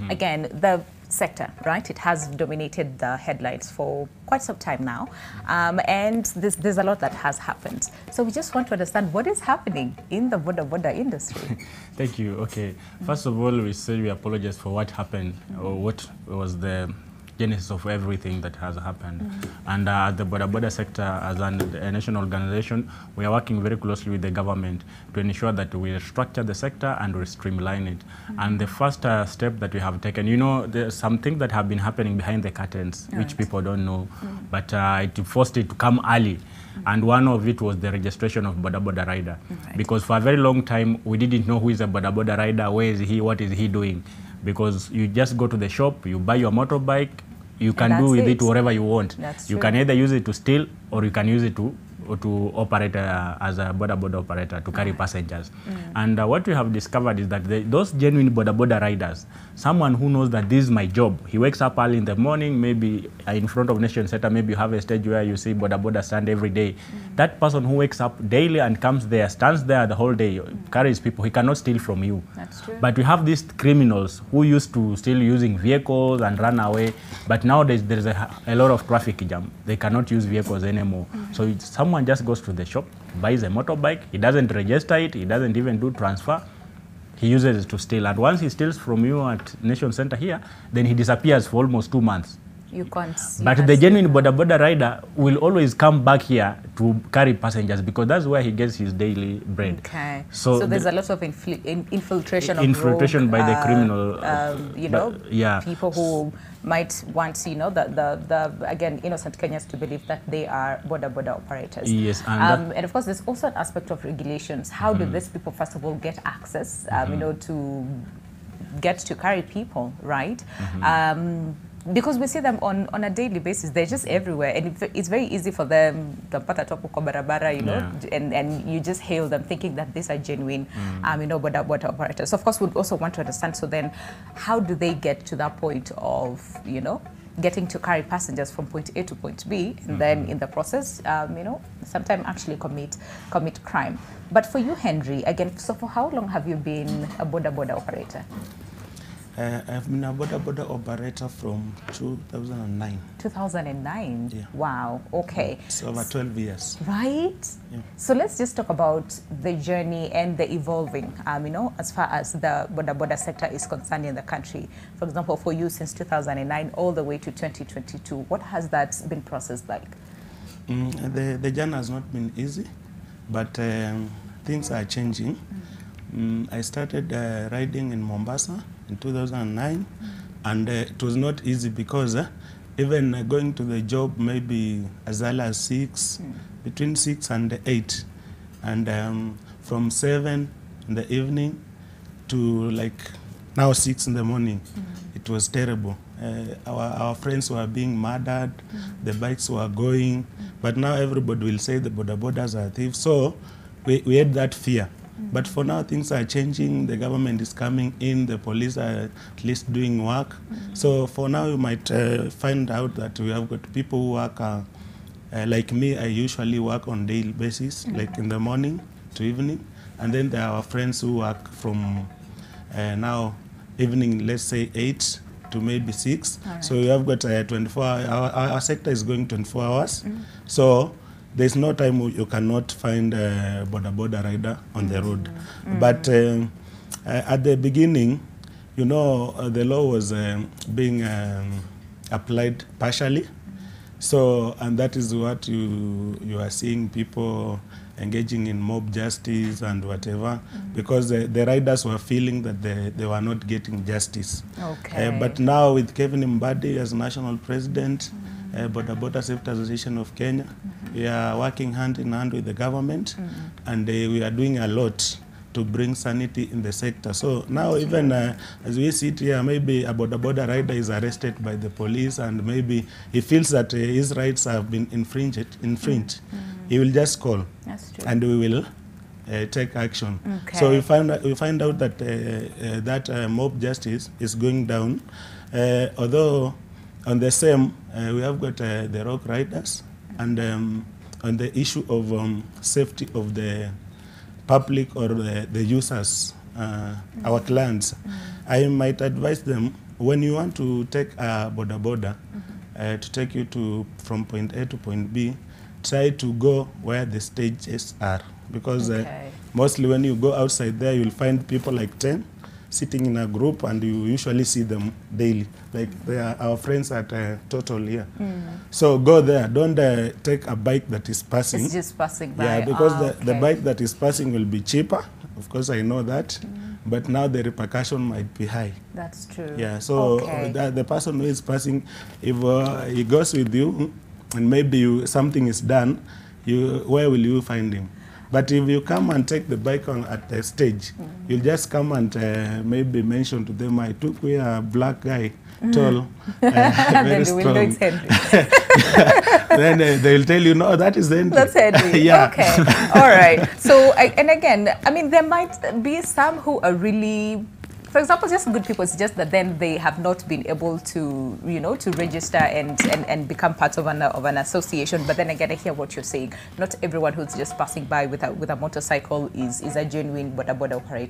Again, the sector, right? It has dominated the headlines for quite some time now. And there's a lot that has happened. So we just want to understand what is happening in the boda industry. Thank you. Okay. First of all, we say we apologize for what happened, or what was the genesis of everything that has happened. And the boda sector, as a national organization, we are working very closely with the government to ensure that we structure the sector and we streamline it. And the first step that we have taken, you know, there's some things that have been happening behind the curtains, which people don't know, but it forced it to come early. And one of it was the registration of boda rider. Because for a very long time, we didn't know who is a boda rider, where is he, what is he doing. Because you just go to the shop, you buy your motorbike, you can do with it whatever you want. You can either use it to steal, or you can use it to operate as a boda operator, to carry passengers. And what we have discovered is that those genuine boda riders, someone who knows that this is my job, he wakes up early in the morning, maybe in front of Nation Center, maybe you have a stage where you see boda stand every day. That person who wakes up daily and comes there, stands there the whole day, carries people, he cannot steal from you. That's true. But we have these criminals who used to steal using vehicles and run away, but nowadays there is a lot of traffic jam. They cannot use vehicles anymore. So someone just goes to the shop, buys a motorbike, he doesn't register it, he doesn't even do transfer, he uses it to steal. And once he steals from you at Nation Center here, then he disappears for almost 2 months. You can't see. But the genuine boda rider will always come back here to carry passengers, because that's where he gets his daily bread. Okay. So there's a lot of infiltration of rogue, by the criminal, you know, people who might want, you know, again, innocent Kenyans to believe that they are boda operators. Yes. And of course, there's also an aspect of regulations. How do these people, first of all, get access, you know, to get to carry people, right? Because we see them on a daily basis, they're just everywhere, and it's very easy for them to pata topo kwa barabara, you know, and you just hail them thinking that these are genuine, you know, boda operators. So of course, we'd also want to understand. So then, how do they get to that point of, you know, getting to carry passengers from point A to point B, and then in the process, you know, sometimes actually commit crime. But for you, Henry, again, so for how long have you been a boda operator? I've been a boda operator from 2009. 2009? Yeah. Wow, okay. It's over 12 years. Right? Yeah. So let's just talk about the journey and the evolving, you know, as far as the boda sector is concerned in the country. For example, for you since 2009 all the way to 2022, what has that been processed like? The journey has not been easy, but things are changing. I started riding in Mombasa in 2009, and it was not easy because even going to the job maybe as early as 6, between 6 and 8, and from 7 in the evening to like now 6 in the morning. It was terrible. Our friends were being murdered, the bikes were going, but now everybody will say the bodas are thieves. So we had that fear. But for now, things are changing. The government is coming in. The police are at least doing work. So for now, you might find out that we have got people who work, like me, I usually work on daily basis, like in the morning to evening. And then there are our friends who work from now evening, let's say 8 to maybe 6. Right. So we have got 24 hours. Our sector is going 24 hours. So there's no time you cannot find a boda rider on the road. But at the beginning, you know, the law was being applied partially. So, and that is what you are seeing people engaging in mob justice and whatever, because the riders were feeling that they were not getting justice. Okay. But now with Kevin Mubadi as national president, Boda Safety Association of Kenya, we are working hand in hand with the government, and we are doing a lot to bring sanity in the sector. So now even as we sit here, maybe a boda rider is arrested by the police, and maybe he feels that his rights have been infringed. He will just call, and we will take action. Okay. So we find out that that mob justice is going down, although on the same, we have got the rock riders, and on the issue of safety of the public or the users, our clients. I might advise them, when you want to take a boda to take you from point A to point B, try to go where the stages are. Because mostly when you go outside there, you'll find people like 10 sitting in a group, and you usually see them daily. Like they are our friends at Total here. So go there. Don't take a bike that is passing. It's just passing by. Yeah, because the bike that is passing will be cheaper. Of course, I know that. But now the repercussion might be high. That's true. Yeah, so the person who is passing, if he goes with you, and maybe something is done, where will you find him? But if you come and take the bike at the stage, you'll just come and maybe mention to them, I took with a black guy, tall, very strong. Then they'll tell you, no, that is Henry. That's Henry. Yeah. Okay. All right. So, and again, I mean, there might be some who are really, for example, just good people. It's just that then they have not been able to, you know, to register and become part of an association. But then again, I hear what you're saying. Not everyone who's just passing by with a motorcycle is a genuine boda operator.